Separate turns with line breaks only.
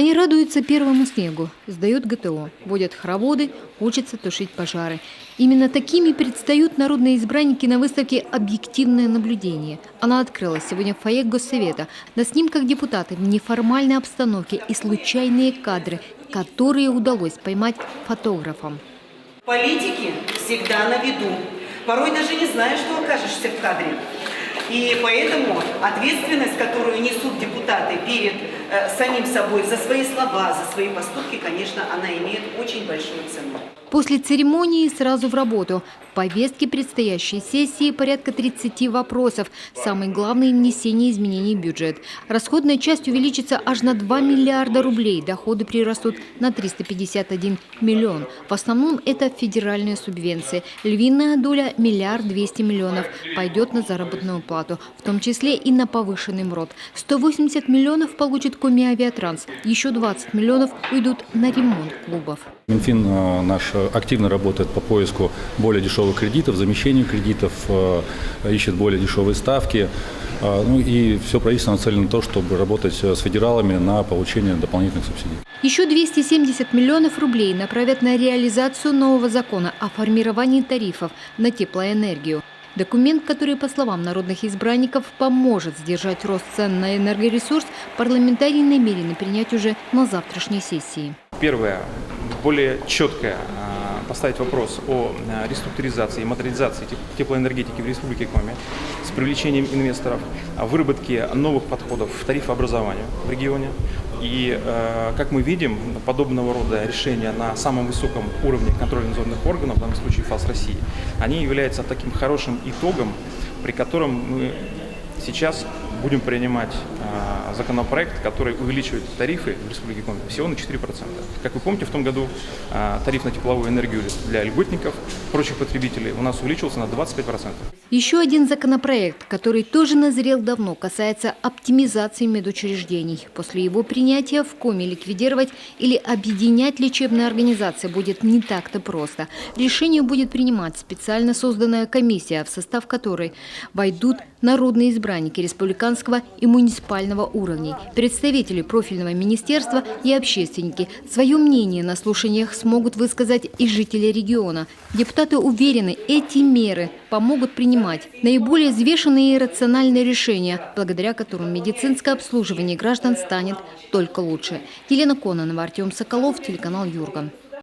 Они радуются первому снегу, сдают ГТО, водят хороводы, учатся тушить пожары. Именно такими предстают народные избранники на выставке «Объективное наблюдение». Она открылась сегодня в фойе Госсовета. На снимках депутаты в неформальной обстановке и случайные кадры, которые удалось поймать фотографам.
Политики всегда на виду. Порой даже не знаешь, что окажешься в кадре. И поэтому ответственность, которую несут депутаты перед самим собой за свои слова, за свои поступки, конечно, она имеет очень большую цену.
После церемонии сразу в работу. В повестке предстоящей сессии порядка 30 вопросов. Самый главный – внесение изменений в бюджет. Расходная часть увеличится аж на 2 миллиарда рублей. Доходы прирастут на 351 миллион. В основном это федеральные субвенции. Львиная доля – 1 200 000 000 пойдет на заработную плату, в том числе и на повышенный МРОТ. 180 миллионов получит Комиавиатранс. Еще 20 миллионов уйдут на ремонт клубов.
Минфин наш активно работает по поиску более дешевых кредитов, замещению кредитов, ищет более дешевые ставки. Ну и все правительство нацелено на то, чтобы работать с федералами на получение дополнительных субсидий.
Еще 270 миллионов рублей направят на реализацию нового закона о формировании тарифов на теплоэнергию. Документ, который, по словам народных избранников, поможет сдержать рост цен на энергоресурс, парламентарии намерены принять уже на завтрашней сессии.
Первое. Более четко поставить вопрос о реструктуризации и модернизации теплоэнергетики в Республике Коми с привлечением инвесторов, выработке новых подходов в тарифообразованию в регионе. И, как мы видим, подобного рода решения на самом высоком уровне контрольно-надзорных органов, в данном случае ФАС России, они являются таким хорошим итогом, при котором мы сейчас будем принимать законопроект, который увеличивает тарифы в Республике Коми всего на 4%. Как вы помните, в том году тариф на тепловую энергию для льготников, прочих потребителей у нас увеличился на 25%.
Еще один законопроект, который тоже назрел давно, касается оптимизации медучреждений. После его принятия в Коми ликвидировать или объединять лечебные организации будет не так-то просто. Решение будет принимать специально созданная комиссия, в состав которой войдут народные избранники республиканского и муниципального уровней, представители профильного министерства и общественники. Свое мнение на слушаниях смогут высказать и жители региона. Депутаты уверены, эти меры помогут принимать наиболее взвешенные и рациональные решения, благодаря которым медицинское обслуживание граждан станет только лучше. Елена Кононова, Артем Соколов, телеканал Юрган.